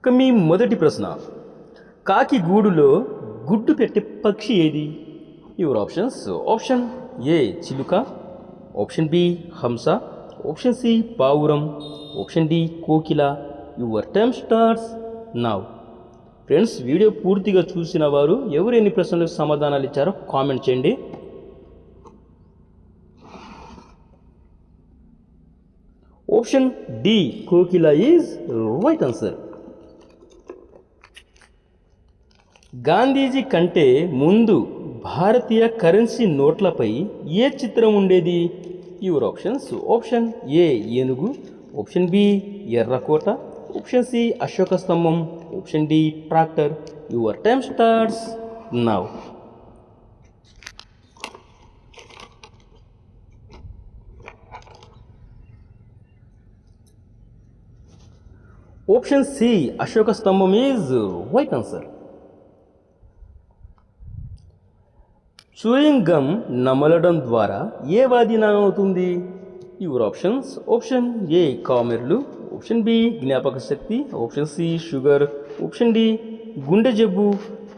ఇక మీ మొదటి ప్రశ్న, కాకి గూడులో గుడ్డు పెట్టే పక్షి ఏది? Your options. ఆప్షన్ ఏ చిలుక, ఆప్షన్ బి హంస, ఆప్షన్ సి పావురం, option D Kokila. Your time starts now. Friends, video పూర్తిగా చూసిన వారు ఎవరు ఎన్ని ప్రశ్నలకు సమాధానాలు ఇచ్చారో కామెంట్ చేయండి. Option D Kokila is right answer. Gandhiji కంటే ముందు భారతీయ కరెన్సీ నోట్లపై ఏ చిత్రం ఉండేది? Your options. ఆప్షన్ ఏ ఏనుగు, ఆప్షన్ బి ఎర్రకోట, ఆప్షన్ సి అశోక స్తంభం, option D tractor. Your time starts now. Option C Ashoka స్తంభం is right answer. Chewing gum నమలడం ద్వారా ఏ వ్యాధి నయమవుతుంది? Your options. ఆప్షన్ ఏ కామెర్లు, ఆప్షన్ బి జ్ఞాపక శక్తి, option C sugar, option D గుండె జబ్బు.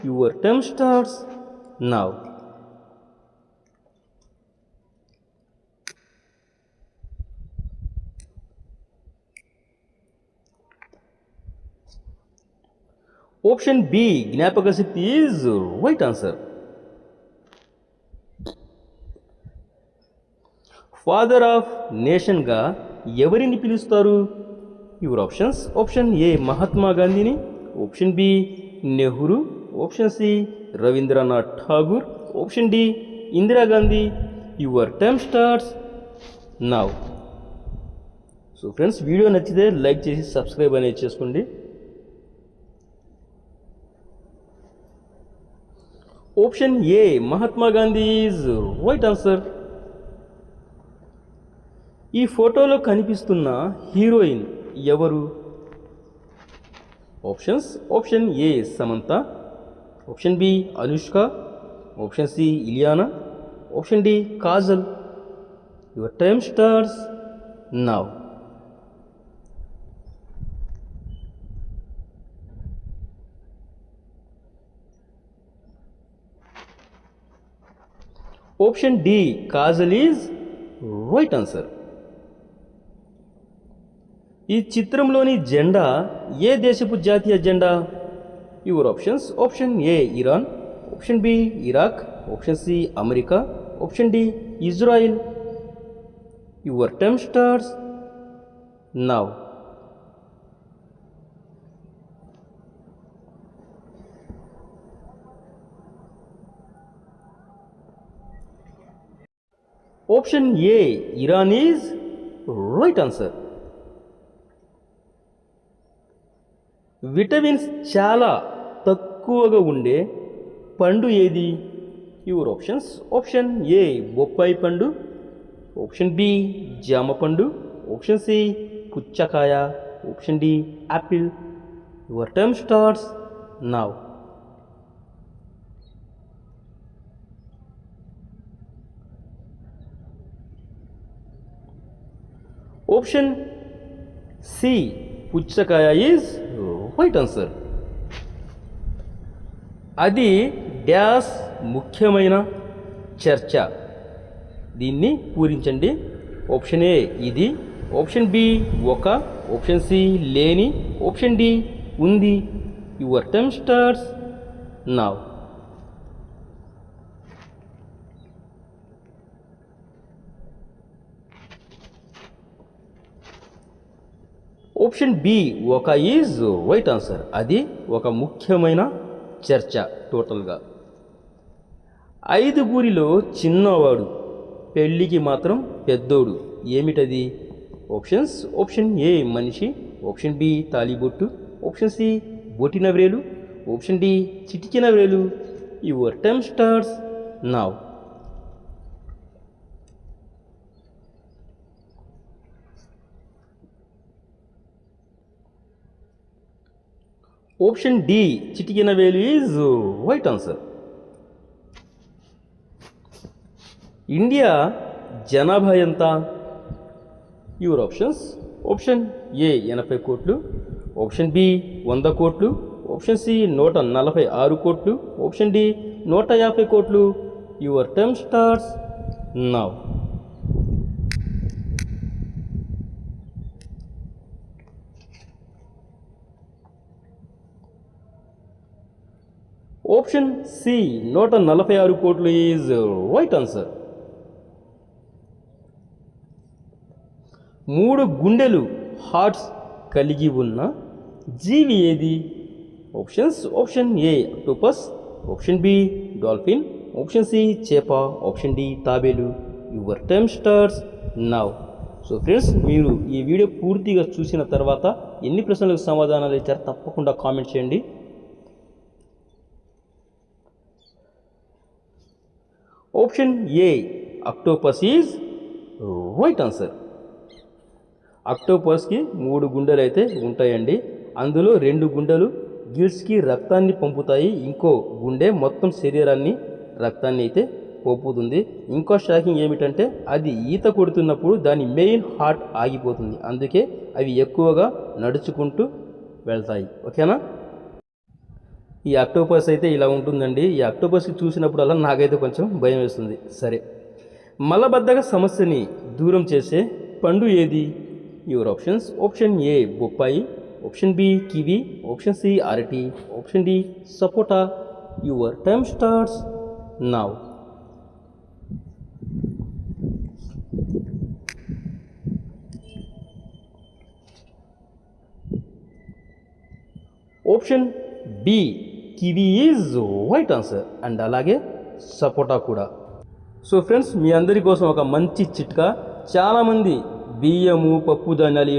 Your time starts now. Option B జ్ఞాపక శక్తి is right answer. Father of నేషన్గా ఎవరిని పిలుస్తారు? Your options. Option A Mahatma గాంధీని, option B Nehru, option C Rabindranath Tagore, option D Indira Gandhi. Your time starts now. So friends, video నచ్చితే like చేసి సబ్స్క్రైబ్ అనేది చేసుకోండి. Option A Mahatma Gandhi is right answer. ఈ ఫోటోలో కనిపిస్తున్న హీరోయిన్ ఎవరు? Options. Option A Samantha, option B Anushka, option C Ileana, option D Kajal. Your time starts now. Option D Kajal is right answer. ఈ చిత్రంలోని జెండా ఏ దేశపు జాతీయ జెండా? Your options. Option A Iran, option B Iraq, option C America, option D Israel. Your time starts now. Option A Iran is right answer. Vitamins చాలా తక్కువగా ఉండే పండు ఏది? Your options. ఆప్షన్ ఏ బొప్పాయి పండు, ఆప్షన్ బి జామ పండు, option C పుచ్చకాయ, option D apple. Your time starts now. Option C పుచ్చకాయ ఈజ్ రైట్ ఆన్సర్. అది డ్యాష్ ముఖ్యమైన చర్చ. దీన్ని పూరించండి. ఆప్షన్ ఏ ఇది, ఆప్షన్ బి ఒక, ఆప్షన్ సి లేని, ఆప్షన్ డి ఉంది. Your time starts now. Option B ఒక ఈజ్ రైట్ ఆన్సర్. అది ఒక ముఖ్యమైన చర్చ. టోటల్గా ఐదుగురిలో చిన్నవాడు, పెళ్ళికి మాత్రం పెద్దోడు ఏమిటది? ఆప్షన్స్. ఆప్షన్ ఏ మనిషి, ఆప్షన్ బి తాలిబొట్టు, ఆప్షన్ సి బొటిన వ్రేలు, ఆప్షన్ డి చిటికిన వ్రేలు. Your time starts now. Option D చిటికిన వేలు ఈజ్ రైట్ ఆన్సర్. ఇండియా జనాభా ఎంత? Your options. ఆప్షన్ ఏ 80 కోట్లు, ఆప్షన్ బి 100 కోట్లు, ఆప్షన్ సి 146 కోట్లు, ఆప్షన్ డి 150 కోట్లు. Your time starts now. Option C 146 కోట్లు ఈజ్ రైట్ ఆన్సర్. 3 గుండెలు హార్ట్స్ కలిగి ఉన్న జీవి ఏది? Options: option A octopus, option B dolphin, option C చేప, ఆప్షన్ డి తాబేలు. Your time starts now. So friends, మీరు ఈ వీడియో పూర్తిగా చూసిన తర్వాత ఎన్ని ప్రశ్నలకు సమాధానాలు ఇచ్చారో తప్పకుండా కామెంట్ చేయండి. Option A octopus is right answer. ఆక్టోపస్కి 3 గుండెలు అయితే ఉంటాయండి. అందులో 2 గుండెలు గిల్స్కి రక్తాన్ని పంపుతాయి, ఇంకో గుండె మొత్తం శరీరాన్ని రక్తాన్ని అయితే పంపుతుంది. ఇంకో షాకింగ్ ఏమిటంటే అది ఈత కొడుతున్నప్పుడు దాని మెయిన్ హార్ట్ ఆగిపోతుంది, అందుకే అవి ఎక్కువగా నడుచుకుంటూ వెళ్తాయి. ఓకేనా? ఈ ఆక్టోపస్ అయితే ఇలా ఉంటుందండి. ఈ ఆక్టోపస్కి చూసినప్పుడల్లా నాకైతే కొంచెం భయం వేస్తుంది. సరే, మలబద్ధక సమస్యని దూరం చేసే పండు ఏది? యువర్ ఆప్షన్స్: ఆప్షన్ ఏ బొప్పాయి, option B kiwi, option C అరటి, option D sapota. Your time starts now. Option B kiwi is right answer, and అలాగే సపోటా కూడా. సో ఫ్రెండ్స్, మీ అందరి కోసం ఒక మంచి చిట్కా. చాలామంది బియ్యము, పప్పు ధాన్యాలు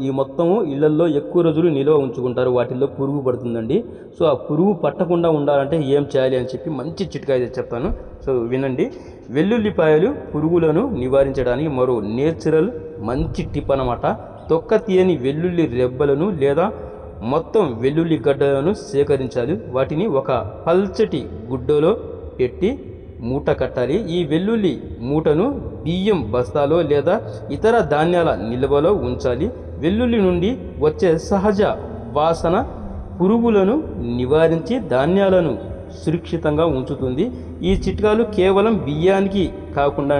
ఈ మొత్తము ఇళ్లల్లో ఎక్కువ రోజులు నిల్వ ఉంచుకుంటారు, వాటిల్లో పురుగు పడుతుందండి. సో ఆ పురుగు పట్టకుండా ఉండాలంటే ఏం చేయాలి అని చెప్పి మంచి చిట్కా అయితే చెప్తాను. సో వినండి. వెల్లుల్లిపాయలు పురుగులను నివారించడానికి మరో నేచురల్ మంచి టిప్ అన్నమాట. తొక్క తీయని వెల్లుల్లి రెబ్బలను లేదా మొత్తం వెల్లుల్లి గడ్డలను సేకరించాలి. వాటిని ఒక పల్చటి గుడ్డలో పెట్టి మూట కట్టాలి. ఈ వెల్లుల్లి మూటను బియ్యం బస్తాలో లేదా ఇతర ధాన్యాల నిల్వలో ఉంచాలి. వెల్లుల్లి నుండి వచ్చే సహజ వాసన పురుగులను నివారించి ధాన్యాలను సురక్షితంగా ఉంచుతుంది. ఈ చిట్కాలు కేవలం బియ్యానికి కాకుండా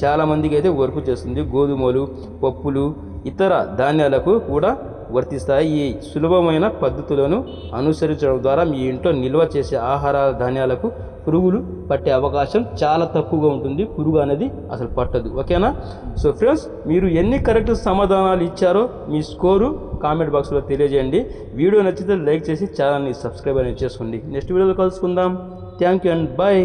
చాలామందికి అయితే వర్క్ చేస్తుంది. గోధుమలు, పప్పులు, ఇతర ధాన్యాలకు కూడా వర్తిస్తాయి. ఈ సులభమైన పద్ధతులను అనుసరించడం ద్వారా మీ ఇంట్లో నిల్వ చేసే ఆహార ధాన్యాలకు పురుగులు పట్టే అవకాశం చాలా తక్కువగా ఉంటుంది. పురుగు అనేది అసలు పట్టదు. ఓకేనా? సో ఫ్రెండ్స్, మీరు ఎన్ని కరెక్ట్ సమాధానాలు ఇచ్చారో మీ స్కోరు కామెంట్ బాక్స్లో తెలియజేయండి. వీడియో నచ్చితే లైక్ చేసి ఛానల్ని సబ్స్క్రైబ్ అనేది చేసుకోండి. నెక్స్ట్ వీడియోలో కలుసుకుందాం. Thank you and bye.